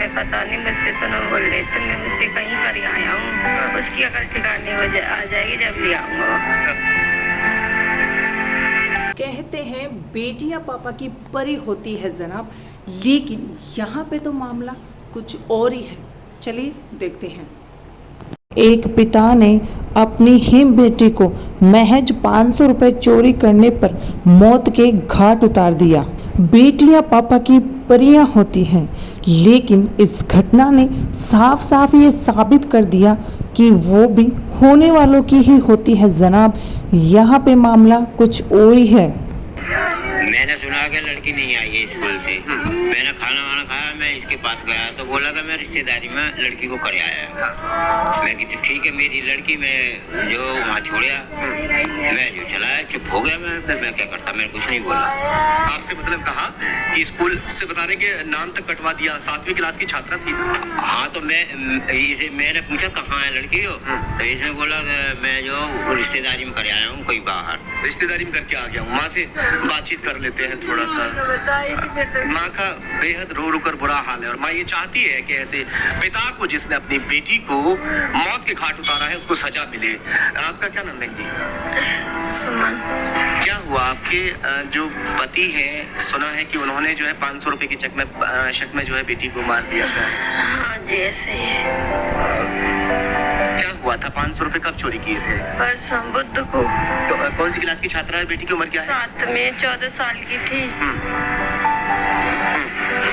मैं पता नहीं, मुझसे तो न बोल रहे थे, मैं मुझसे कहीं कर ही आया हूँ। उसकी अकल ठिकाने आ जाएगी जब ले आऊँगा। कहते हैं बेटियां पापा की परी होती है जनाब, लेकिन यहाँ पे तो मामला कुछ और ही है। चलिए देखते हैं। एक पिता ने अपनी ही बेटी को महज 500 रुपए चोरी करने पर मौत के घाट उतार दिया। बेटियां पापा की परियां होती हैं, लेकिन इस घटना ने साफ साफ ये साबित कर दिया कि वो भी होने वालों की ही होती है जनाब। यहाँ पे मामला कुछ और ही है। मैंने सुना कि लड़की नहीं आई है स्कूल से। मैंने खाना वाना खाया, मैं इसके पास गया तो बोला कि मैं रिश्तेदारी में लड़की को कर आया। मैं कहती ठीक है मेरी लड़की, मैं जो वहाँ छोड़ा, मैं जो चलाया, चुप हो गया। मैं फिर मैं क्या करता, मैंने कुछ नहीं बोला। आपसे मतलब कहा कि स्कूल से बताने के नाम तक कटवा दिया। 7वीं क्लास की छात्रा थी। हाँ, तो मैंने पूछा कहाँ है लड़की हो, तो इसने बोला मैं जो रिश्तेदारी में कर आया हूँ कोई बाहर। रिश्तेदारी में करके आ गया हूँ। माँ से बातचीत कर लेते हैं थोड़ा सा। माँ का बेहद रो रो कर बुरा हाल है और माँ ये चाहती है कि ऐसे पिता को जिसने अपनी बेटी को मौत के घाट उतारा है उसको सजा मिले। आपका क्या नाम है जी? सुमन। क्या हुआ आपके जो पति है, सुना है कि उन्होंने जो है 500 रुपए की शक में जो है बेटी को मार दिया था। हाँ जी, ऐसे ही है। क्या हुआ था? 500 रुपए कब चोरी किए थे? परसों बुध को। तो कौन सी क्लास की छात्रा है? बेटी की उम्र क्या है? 7 में, 14 साल की थी।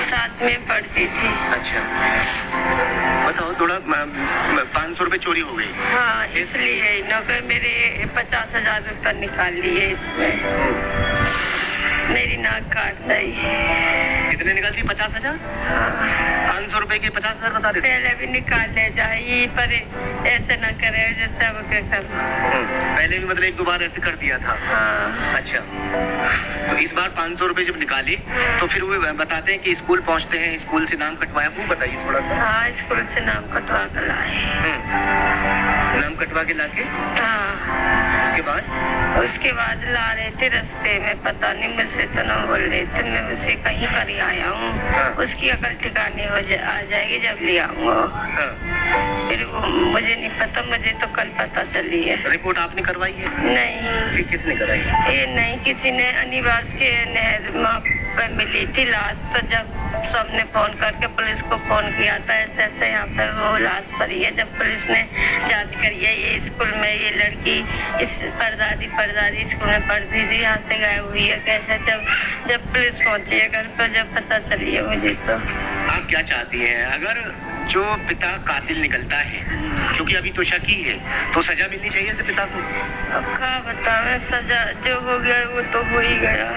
7 में पढ़ती थी। अच्छा, बताओ थोड़ा। 500 रुपए चोरी हो गई। हाँ, इसलिए नौकर मेरे 50,000 रुपये निकाल लिए इसमें। मेरी नाक काट दी। कितने निकालती? 50,000। हाँ। 500 रुपए के 50,000 बता रहे थे। पहले भी निकाल ले जाए, पर ऐसे न करे जैसे अब क्या कर। पहले भी मतलब 1-2 बार ऐसे कर दिया था। हाँ। अच्छा, तो इस बार 500 रुपए जब निकाली तो फिर वो बताते हैं कि स्कूल पहुंचते हैं, स्कूल से नाम कटवाया। वो बताइए थोड़ा सा। हाँ, स्कूल से नाम कटवा कर लाए। नाम कटवा के लाके हाँ। उसके बाद ला रहे थे रास्ते में, पता नहीं, मुझसे तो न बोल रहे थे, मैं मुझसे कहीं कर ही आया हूँ। उसकी अकल ठिकाने आ जाएगी जब ले आऊँगा। फिर वो मुझे नहीं पता, मुझे तो कल पता चली है। रिपोर्ट आपने करवाई है? नहीं। फिर किसने कराई? ये नहीं, किसी ने अनिवास के नहर पे मिली थी लाश। तो जब सबने फोन करके पुलिस को फोन किया था, ऐसे ऐसे यहाँ पे वो लाश पड़ी है। जब पुलिस ने जांच करी है, ये स्कूल में ये लड़की इस परदादी स्कूल में पढ़ती थी, यहाँ से गायब हुई है कैसे। जब पुलिस पहुंची है घर पर, जब पता चली है मुझे। तो आप क्या चाहती हैं? अगर जो पिता कातिल निकलता है, क्योंकि अभी तो शक ही है, तो सजा मिलनी चाहिए ऐसे पिता को। अब क्या बतावे, सजा जो हो गया वो तो हो ही गया।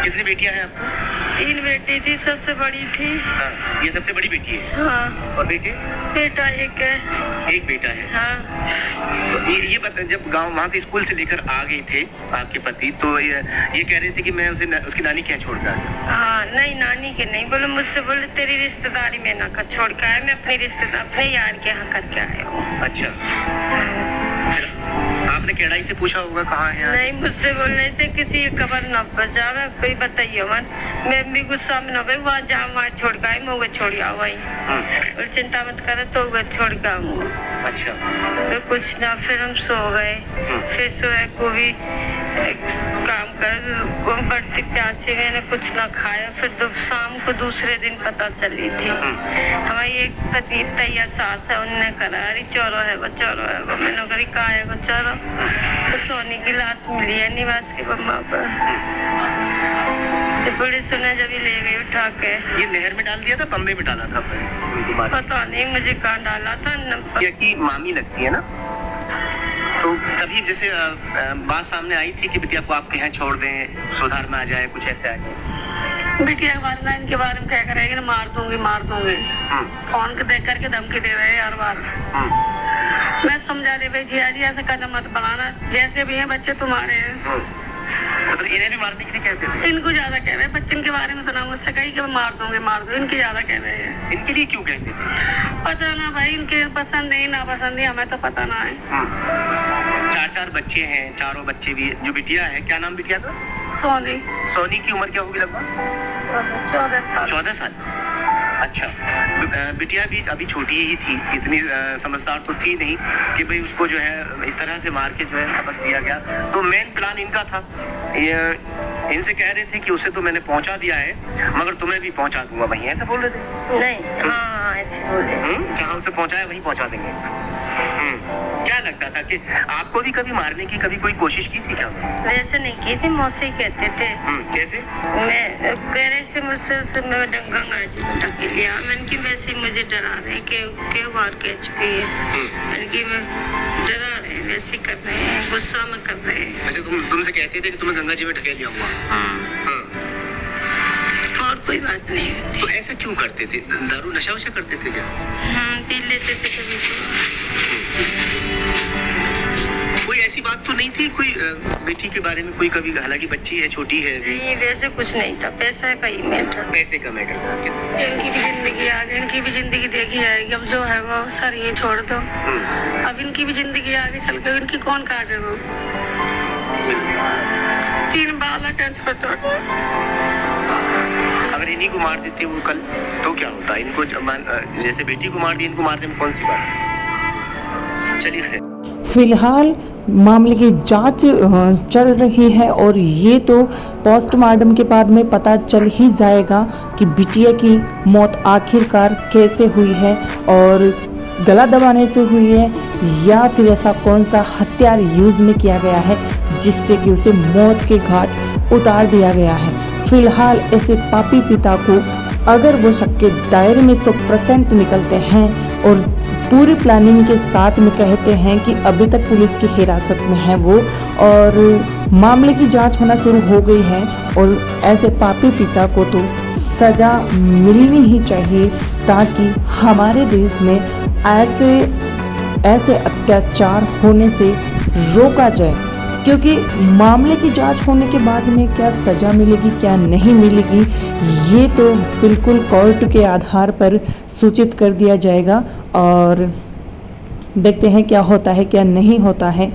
कितनी बेटियां हैं आपको? 3 बेटी थी, सबसे बड़ी थी। हाँ, ये सबसे बड़ी बेटी है। हाँ। और बेटे? बेटा एक है। एक बेटा है। हाँ। तो ये जब गांव वहाँ से स्कूल से लेकर आ गए थे आपके पति, तो ये कह रहे थे कि मैं उसकी नानी के यहाँ छोड़ कर। हाँ, नहीं, नानी के नहीं बोले, मुझसे बोले तेरी रिश्तेदारी में ना कर छोड़ के आया, मैं अपने यार के यहाँ करके आया हूँ। अच्छा, आपने केड़ाई से पूछा होगा कहाँ है? नहीं, मुझसे बोल रहे थे किसी कबर न पर जावे, कोई बताइए मत। मैं भी गुस्सा में हो गई, वहाँ जहाँ वहाँ छोड़ के आई, मैं वो छोड़ गया वहीं। और चिंता मत करे, तो वो छोड़ के आऊँगा। अच्छा, तो कुछ ना, फिर हम सो गए। फिर सोए को भी काम कर, बढ़ती प्यासी, मैंने कुछ ना खाया। फिर शाम को दूसरे दिन पता चली थी। हमारी एक तैया सास है, उनने करा, अरे चोरो है वो, चोरो है वो। मैंने करी कहा है वो चोरो। तो सोनी की लाश मिली है निवास के बम्मा पर। तो पुलिस ने जब ले गई उठा के। ये नहर में डाल दिया था, बम्बे में डाला था? पता नहीं मुझे कहाँ डाला था। की मामी लगती है ना, तो कभी जैसे बात सामने आई थी कि बिटिया को आपके यहाँ छोड़ दें, सुधार में आ जाए, कुछ ऐसे आ जाए? बिटिया के बारे में, इनके बारे में क्या करेगी ना, मार दूंगी। फोन के देख करके धमकी दे रहे हर बार। मैं समझा दे भाई, जिया जी ऐसे कदम मत बढ़ाना, जैसे भी हैं बच्चे तुम्हारे हैं। मतलब इन्हें भी मारने के लिए कहते हैं? इनको ज्यादा कह रहे हैं, बच्चन के बारे में तो ना मुझसे कही कि मार दूंगी। इनके ज्यादा कह रहे हैं। इनके लिए क्यों कहते हैं? पता ना भाई, इनके पसंद नहीं ना पसंद नहीं, हमें तो पता ना है। 4 बच्चे हैं, चारों बच्चे भी। जो बिटिया है, क्या नाम बिटिया का? सोनी। सोनी की उम्र क्या होगी लगभग? 14 साल। 14 साल। अच्छा, बिटिया भी अभी छोटी ही थी, इतनी समझदार तो थी नहीं कि भाई उसको जो है इस तरह से मार के जो है सबक दिया गया। तो मेन प्लान इनका था, ये इनसे कह रहे थे कि उसे तो मैंने पहुंचा दिया है मगर तुम्हें भी पहुंचा दूंगा वहीं, ऐसा बोल रहे थे? नहीं, हाँ ऐसे बोले। जहाँ उसे पहुंचाया वहीं पहुंचा देंगे। क्या लगता था कि आपको भी कभी मारने की कभी कोई कोशिश की थी क्या? वैसे नहीं की थी, मौसे ही कहते थे। कैसे? मैं कह रहे से मुझसे उससे मैं गंगा जी में ढकेल लिया। मैंने कि वैसे ही मुझे डरा रहे हैं कि वार के HP है। मैंने कि मैं डरा रहे हैं, वैसे ही कर रहे हैं, गुस्सा में कर रहे हैं। अच्छा, तुमसे कहते थे कि तुम्हें गंगा जी में ढकेल लिया हुआ? और कोई बात नहीं होती। तो ऐसा क्यों करते थे? दारू नशा वशा करते थे क्या? पी लेते थे कभी कोई ऐसी बात तो नहीं थी कोई बेटी के बारे में कोई कभी, हालांकि बच्ची है, छोटी है अभी? नहीं, वैसे कुछ नहीं था, पैसा का ही मैटर। पैसे का मैटर था। इनकी भी जिंदगी आगे, इनकी भी जिंदगी देखी जाएगी। अब जो है वो सारी ये छोड़ दो। अब इनकी भी जिंदगी आगे चल के इनकी कौन काटेगा? 3 बाल है, टेंस पर चढ़। अगर इन्हीं को मार देते वो कल तो क्या होता? इनको जैसे बेटी को मार दी, इनको मारने में कौन सी बात है? चलिए खैर, फिलहाल मामले की जांच चल रही है और ये तो पोस्टमार्टम के बाद में पता चल ही जाएगा कि बिटिया की मौत आखिरकार कैसे हुई है और गला दबाने से हुई है या फिर ऐसा कौन सा हथियार यूज में किया गया है जिससे कि उसे मौत के घाट उतार दिया गया है। फिलहाल ऐसे पापी पिता को अगर वो शक के दायरे में 100% निकलते हैं और पूरी प्लानिंग के साथ में कहते हैं कि अभी तक पुलिस की हिरासत में है वो और मामले की जांच होना शुरू हो गई है और ऐसे पापी पिता को तो सजा मिलनी ही चाहिए ताकि हमारे देश में ऐसे अत्याचार होने से रोका जाए। क्योंकि मामले की जांच होने के बाद में क्या सज़ा मिलेगी क्या नहीं मिलेगी ये तो बिल्कुल कोर्ट के आधार पर सूचित कर दिया जाएगा और देखते हैं क्या होता है क्या नहीं होता है।